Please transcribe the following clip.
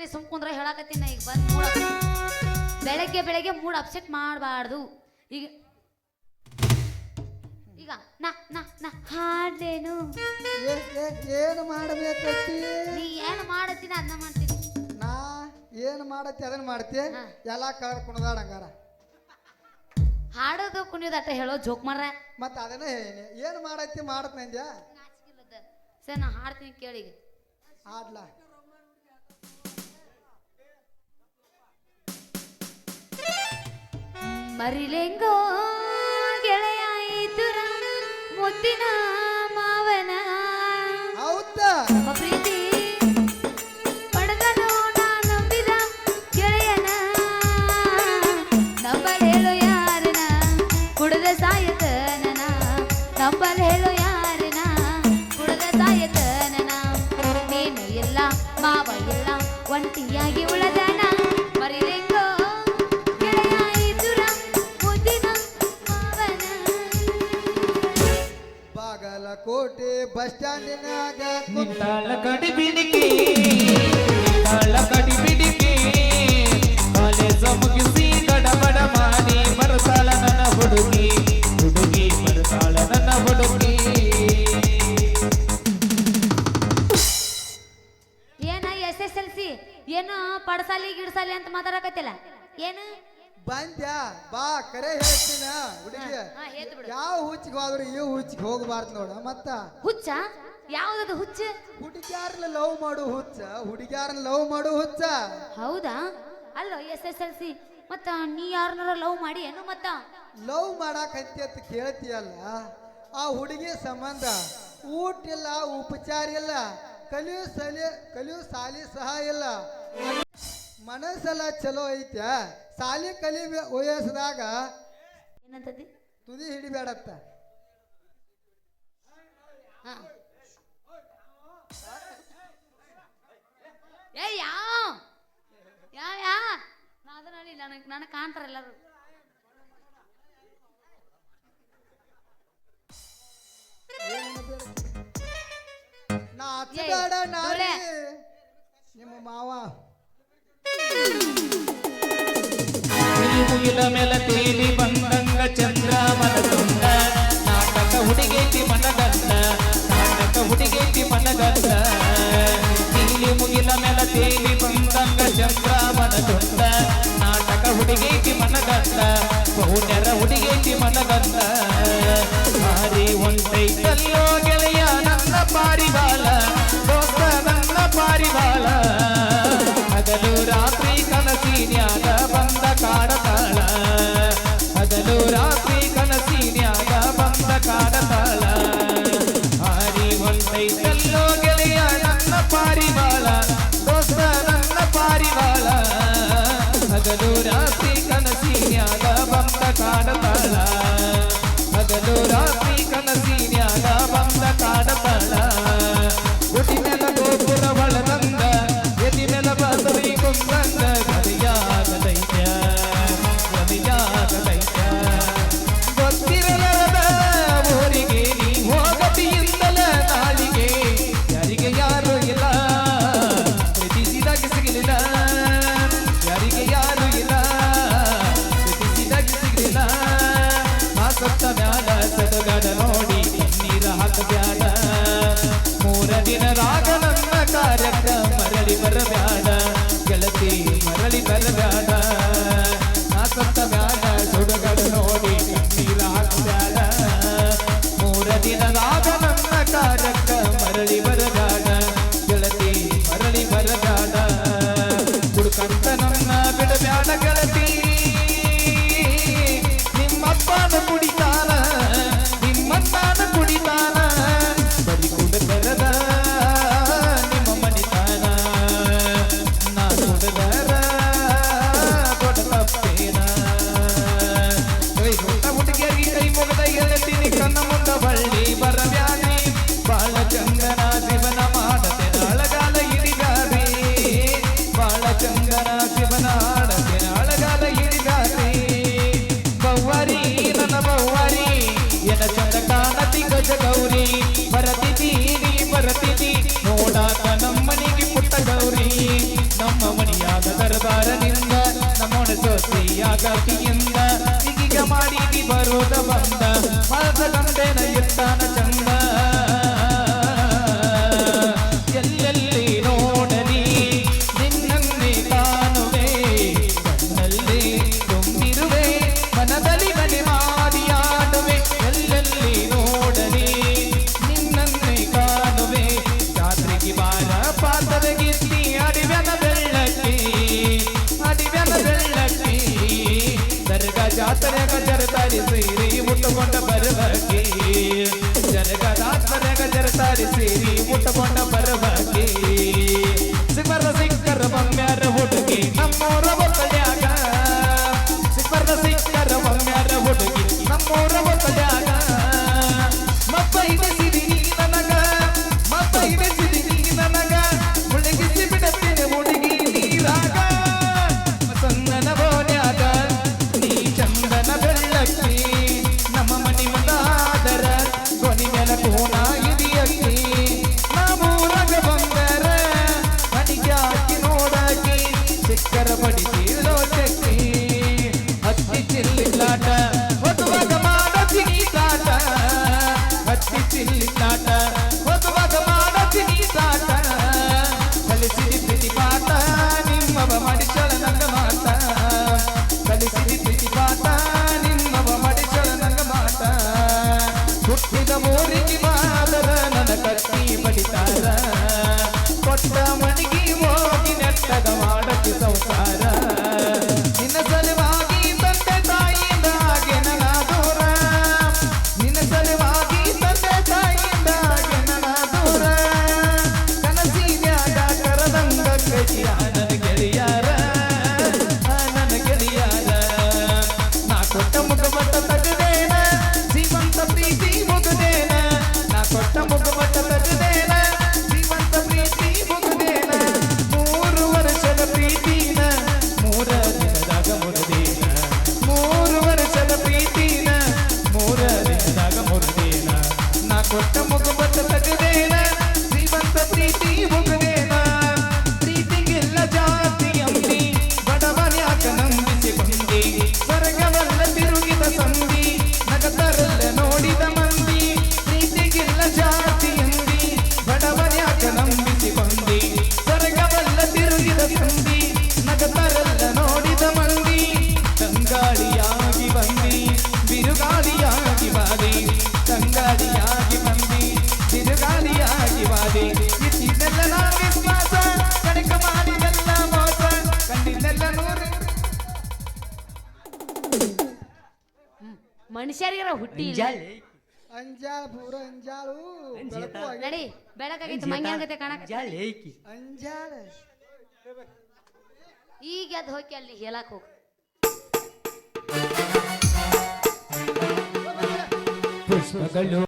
ಕಡೆ ಸುಮ್ ಕುಂದ್ರ ಹೇಳಕತ್ತೀನಿ ಈಗ ಬಂದ್ ಮೂಡ್ ಬೆಳಗ್ಗೆ ಮೂಡ್ ಅಪ್ಸೆಟ್ ಮಾಡಬಾರ್ದು. ಈಗ ಈಗ ನಾ ನಾ ನಾ ಹಾಡ್ಲೇನು ಏನು ಮಾಡಬೇಕತ್ತಿ? ನೀ ಏನು ಮಾಡತ್ತೀನಿ ಅದನ್ನ ಮಾಡ್ತೀನಿ. ನಾ ಏನು ಮಾಡತ್ತಿ ಅದನ್ನ ಮಾಡ್ತಿ. ಎಲ್ಲ ಕಳೆದ ಕುಣದಾಡ ಹಂಗಾರ ಹಾಡೋದು ಕುಣಿಯೋದು ಅಟ್ಟ ಹೇಳೋ ಜೋಕ್ ಮಾಡ್ರ. ಮತ್ತೆ ಅದನ್ನ ಹೇಳಿ ಏನು ಮಾಡತ್ತಿ ಮಾಡತ್ ನಂದ್ಯ ಸರ್ ನಾ ಹಾಡ್ತೀನಿ ಕೇಳಿ. ಹಾಡ್ಲಾ ಮರಿಲೆಂಗೋ ಗೆಳೆಯ ಇದುರ ಮುದ್ದಿನ ಮಾವನ ಹೌದಾ ಪ್ರೀತಿ ಪಡೆದನು ನಾ ನಂಬಿದ ಗೆಳೆಯನ ನಂಬಲ್ ಹೇಳು ಯಾರನ ಕುಡದ ಸಾಯತನನ ನಂಬಲ್ ಹೇಳು ಯಾರನ ಕುಡದ ಸಾಯತನನ ನೀನು ಎಲ್ಲ ಮಾವ ಎಲ್ಲ ಒಂಟಿಯಾಗಿ ಉಳದನ ಮರಿಲೆಂಗೋ ಕೋಟೆ ಬಸ್ ಸ್ಟ್ಯಾಂಡಿನಾಗ ನಿಂತಾಳ ಕಡಿಬಿಡಿಕೆ ಕಾಲೇಜ ಮುಗಿಸಿ ಗಡಬಡ ಮಾಡಿ ಬರ್ತಾಳ ನನ್ನ ಹುಡುಗಿ ಬರ್ತಾಳ ನನ್ನ ಹುಡುಗಿ. ಏನ SSLC ಏನು ಪಡಸಾಲಿ ಗಿಡಸಾಲಿ ಅಂತ ಮಾತಾಡಕತ್ತಿಲ್ಲ ಏನು ಬಂದ್ಯಾ ಬಾ ಕರೆ ಹೇಳ್ತೀನ ಹುಡುಗಿ. ಯಾವ ಹುಚ್ಚಿಗೆ ಹೋದ್ರು ಈ ಹುಚ್ಚಿಗೆ ಹೋಗಬಾರ್ದು ನೋಡ. ಮತ್ತ ಹುಚ್ಚ ಯಾವ್ದದು ಹುಚ್ಚ? ಹುಡುಗಿಯಾರನ್ನ ಲವ್ ಮಾಡು ಹುಚ್ಚ, ಹುಡುಗಿಯಾರನ್ನ ಲವ್ ಮಾಡು ಹುಚ್ಚ. ಹೌದಾ? ಅಲ್ಲೋ SSLC ಮತ್ತ ನೀ ಯಾರನ್ನಾರ ಲವ್ ಮಾಡಿ ಏನು? ಮತ್ತ ಲವ್ ಮಾಡಾಕಂತಿ ಅಂತ ಕೇಳ್ತೀಯಲ್ಲ, ಆ ಹುಡುಗಿ ಸಂಬಂಧ ಊಟ ಇಲ್ಲ, ಉಪಚಾರ ಇಲ್ಲ, ಕಲಿಯೋ ಸಾಲಿ ಸಹ ಇಲ್ಲ. ಮನಸ್ಸೆಲ್ಲ ಚಲೋ ಐತ್ಯಾ, ಸಾಲಿ ಕಲಿ ವಯಸ್ಸದಾಗ ಏನಂತದಿ ತುದಿ ಹಿಡಿಬೇಡತ್ತ. ಏ ಯಾವ ನಾ ಅದು ನೋಡಿ ನನಗೆ ಕಾಣ್ತಾರ ಎಲ್ಲರೂ. ನಾ ಹಚ್ಚಬೇಡ ನಾಳೆ ನಿಮ್ಮ ಮಾವ ಮುಗಿಲ ಮೇಲೆ ತೇಲಿ ಬಂದಂಗ ಚಂದ್ರ ಮನದಂಡ ನಾಟಕ ಹುಡುಗೇತಿ ಮನಗಂಡ ನೀಲಿ ಮುಗಿಲ ಮೇಲೆ ತೇಲಿ ಬಂದಂಗ ಚಂದ್ರ ಮನದಂಡ ನಾಟಕ ಹುಡುಗೇತಿ ಮನಗಂಡ ಪೌಣ್ಯರ ಹುಡುಗೇತಿ ಮನಗಂಡ ಮಾರಿ ಒಂಟೈತಲ್ಲೋ ಗೆಳೆಯ ನನ್ನ ಪಾರಿವಾಳ ದೋಸ್ತ ನನ್ನ ಪಾರಿವಾಳ ಹಗಲು ರಾತ್ರಿ ಕನಸಿನ್ಯಾಗ ಬಂದ ಕಾಡತಾಳ ಹಗಲು ರಾತ್ರಿ ಕನಸಿನ್ಯಾಗ ಬಂದ ಕಾಡತಾಳ ಹಾರಿ ಹೊಂಟೈತಲ್ಲೋ ಗೆಳೆಯ ನನ್ನ ಪಾರಿವಾಳ ದೋಸ್ತ ನನ್ನ ಪಾರಿವಾಳ ಹಗಲು ರಾತ್ರಿ ಕನಸಿನ್ಯಾಗ ಬಂದ ಕಾಡತಾಳ ಹಗಲು ರಾತ್ರಿ ಕನಸಿನ್ಯಾಗ ಬಂದ ಕಾಡತಾಳ ಹುಟಿ ನೆಲ ಗೋಪುರ ಒಳದಂದ ಎದಿ ನೆಲ ಬಸರಿ ಕೊಂದಂದ ಗದಿಯಾಗದೈತ್ಯ ಗೊತ್ತಿರಲದ ಊರಿಗೆ ನೀ ಹೋಗತಿಯಿಂದಲ ನಾಳಿಗೆ ಯಾರಿಗೆ ಯಾರು ಇಲ್ಲ ಪ್ರೀತಿಸಿದಾಗ ಸಿಗಲಿಲ್ಲ ಯಾರಿಗೆ ಯಾರು ಇಲ್ಲ ಪ್ರೀತಿಸಿದಾಗ ಸಿಗಲಿಲ್ಲ ನಾ ಸತ್ತ ಮ್ಯಾಲ ಸಡಗಡ ನೋಡಿ ನೀರ ಹಾಕಬ್ಯಾಡ ಮೂರ ದಿನದಾಗ ನನ್ನ ಕಾರ್ಯಕ್ಕ ಮರಳಿ ಬರಬ್ಯಾಡ ಗೆಳತಿ ಮರಳಿ ಬರಬ್ಯಾಡ ನಾ ಸತ್ತ ಮ್ಯಾಲ ಸುಡಗಡ ನೋಡಿ ನೀರ ಹಾಕಬ್ಯಾಡ ಮೂರ ದಿನದಾಗ ನನ್ನ ಕಾರ್ಯಕ್ಕ ಮರಳಿ ಬರಬ್ಯಾಡ ಗೆಳತಿ ಮರಳಿ ಬರಬ್ಯಾಡ ಹುಡುಕಂತ ನನ್ನ ಬಿಡಬ್ಯಾಡ ಗೆಳತಿ ನಿಮ್ಮಪ್ಪನ ಕುಡಿತಾನ ನಿಮ್ಮಪ್ಪನ ಕುಡಿತಾನ ಬರಿ ಕುಡಕರದ ನಿಮ್ಮ ಮನಿತಾನ ನಾ ಕುಡದರ ದೊಡ್ಡ ತಪ್ಪೇನ ಹುಡುಗಿಯರಿಗೆ ಕೈ ಮುಗದ ಹೇಳ್ತೀನಿ ಕಣ್ಣ ಮುಂದ ಬಳ್ಳಿ ಬರಬ್ಯಾನಿ ಬಾಳ ಚಂದನ ಜೀವನ ಮಾಡತೆ ಅಳಗಾಲ ಇಡಿಗಾರಿ ಬಾಳ ಚಂದನ ಜೀವನ ಆಡತೆ ಅಳಗಾಲ ಇಡಿಗಾರಿ ಬವ್ವರಿ ನನ್ನ ಬವ್ವರಿ ಎನ ಚಂದ ಕಾಣತಿ ಗಜ ಗೌರಿ ಬರತಿದ್ದೀರಿ ನೋಡಾಕ ನಮ್ಮನಿಗೆ ಪುಟ್ಟ ಗೌರಿ ನಮ್ಮ ಬರುವುದ ಬಂದ ಮನದ ಗಂಡೆನ ಇರ್ತಾನ ಚಂದ ಎಲ್ಲೆಲ್ಲಿ ನೋಡಲಿ ನಿನ್ನನ್ನೇ ಕಾಣುವೆ ಕಣ್ಣಲ್ಲಿ ತುಂಬಿರುವೆ ಮನದಲ್ಲಿ ಮನೆ ಮಾಡಿ ಆಡುವೆ ಎಲ್ಲೆಲ್ಲಿ ನೋಡಲಿ ನಿನ್ನನ್ನೇ ಕಾಣುವೆ ಜಾತ್ರೆಗೆ ಬಾರ ಪಾತರಗಿತ್ತಿ ಅಡಿವ್ಯನ ಬೆಳ್ಳಕ್ಕಿ ದರ್ಗ ಜಾತ್ರೆಗ ಜರತಾರಿ ಸೇರಿ ಮುಟ್ಟುಕೊಂಡ ಬರಬಾಕಿ ಜರಗ ಜಾತ್ರೆಗ ಜರತಾರಿ ಸೇರಿ ಮುಟ್ಟುಕೊಂಡ ಬರಬಾಕಿ ಸಿಕ್ಕರ ಬಮ್ಮ್ಯಾರ ಹುಡುಗಿ ನಮ್ಮೂರ ಒತ್ತಡ್ಯಾಗ ಸಿಕ್ಕರ ಬಮ್ಮ್ಯಾರ ಹುಡುಗಿ ನಮ್ಮೂರ ಒತ್ತಡ್ಯಾಗ ಮಪ್ಪ ಇಡಿಸಿದಿ ನೀ ನನಗ ಮಪ್ಪ ಇಡಿಸಿದಿ ನೀ ನನಗ ಮುಳುಗಿಸಿ ಬಿಡುತ್ತೇನೆ ಹುಡುಗಿ ನೀರಾಗ ಸಂಗನ ಬೋನ್ಯಾಗ ನೀ ಚಂದನ ಬೆಳ್ಳಕ್ಕಿ ನಮ್ಮ ಮನಿ ಮುಂದಾದರ ಕೊನಿ ಮೇಲ ಕೋಣ ಇದೆಯಕ್ಕಿ ನಮ್ಮೂರಾಗ ಬಂದರ ಮನಿಗೆ ಹಾಕಿ ನೋಡಾಕಿ ಸಿಕ್ಕರ ಬಡಿಸಿ ಲೋಚಕ್ಕಿ ಹತ್ತಿ ಚಿಲ್ಲಿಲಾಟ ಹೊದುವಾಗ ಮಾಡ ಚಿನೀಟಾಟ ಹತ್ತಿ ಚಿಲ್ಲಿಲಾಟ ಹೊದುವಾಗ ಮಾಡ ಚಿನೀಟಾಟ ಕಲಿಸಿದಿ ಪ್ರೀತಿ ಪಾಠ ನಿಮ್ಮವ ಮಡಿಚಳ ನಂಗ ಮಾತ ಕಲಿಸಿದಿ ಪ್ರೀತಿ ಪಾಠ ನಿಮ್ಮವ ಮಡಿಚಳ ನಂಗ ಮಾತ ಹುಟ್ಟಿದ ಮೂರಿಗೆ ಮಾದರ ನನ್ನ ಕತ್ತಿ ಬಡಿತಾರ ಕೊಟ್ಟ ಮಣಿಗೆ ಹೋಗಿ ನೆಟ್ಟಗ ಮಾಡಕ್ಕೆ ಸಂಸಾರ ನಿನ್ನ ಸಲುವಾಗಿ ತಂದೆ ತಾಯಿಯಿಂದಾಗೆ ನನ್ನ ದೂರ ನಿನ್ನ ಸಲುವಾಗಿ ತಂದೆ ತಾಯಿಯಿಂದಾಗೆ ನನ್ನ ದೂರ ಕನಸಿನ್ಯಾಗ ಕರದಂಗ ಕೈಯ ನನ್ನ ಗೆಳೆಯಾರ ನನ್ನ ಗೆಳೆಯಾರ ನಾ ಕೊಟ್ಟ ಮುಖಮಟ್ಟ ತಗದೇನ ಜೀವಂತ ಪ್ರೀತಿ ಮುಗದೇನ ನಾ ಕೊಟ್ಟ ಮುಖಮಟ್ಟ ತಗದೇನ ಜೀವಂತ ಪ್ರೀತಿ ಮುಗದೇನ 3 ವರ್ಷದ ಪ್ರೀತಿನ 3 ದಿನದಾಗ ಮುರಿದೇನ 3 ವರ್ಷದ ಪ್ರೀತಿನ 3 ದಿನದಾಗ ಮುರಿದೇನ ನಾ ಕೊಟ್ಟ ಮುಖಮಟ್ಟ ತಗದೇನ ಜೀವಂತ ಪ್ರೀತಿ ಮುಗದೇನ ಪ್ರೀತಿಗೆಲ್ಲ ಜಾತಿ ಅಂಬಿ ಬಡವನ್ಯಾಕ ನಂಬಿಸಿ ಬಂದಿ ಸ್ವರ್ಗವಲ್ಲ ತಿರುಗಿದ ಸಂಧಿ ನಗತರಲ್ಲ ನೋಡಿದ ಮಂದಿ ಪ್ರೀತಿಗೆಲ್ಲ ಜಾತಿ ಅಂಬಿ ಬಡವನ್ಯಾಕ ನಂಬಿಸಿ ಬಂದಿ ಸ್ವರ್ಗವಲ್ಲ ತಿರುಗಿದ ಸಂಧಿ ನಗತರಲ್ಲ ನೋಡಿದ ಮಂದಿ ತಂಗಾಳಿಯಾಗಿ ಬಂದಿ ಬಿರುಗಾಳಿಯಾಗಿ ಬಾದಿ ತಂಗಾಳಿಯಾಗಿ ಬಂದಿ ಬಿರುಗಾಳಿಯಾಗಿ ಬಾದಿ ಇಟ್ಟಿದ್ದೆಲ್ಲ ನಾ ವಿಶ್ವಾಸ ಕಣಕ ಮಾಡಿದೆಲ್ಲ ಮೋಸ ಕಂಡಿದ್ದೆಲ್ಲ ನೂರು ಮನುಷ್ಯರಿಗರ ಹುಟ್ಟಿ ಇಲ್ಲ. ಅಂಜಾಳ ಪೂರ ಅಂಜಾಳು ಬೆಳಕು ಆಗಿ- ನಡಿ ಬೆಳಕಾಗೈತಿ ಮಂಗ್ಯಾಂಗತೆ ಕಾಣಕ ಅಂಜಾಳ ಈಗ ಅದ್ ಹೋಗಿ ಅಲ್ಲಿ ಹೇಳಕ್ ಹೋಗ ಪುಷ್ಪಗಳು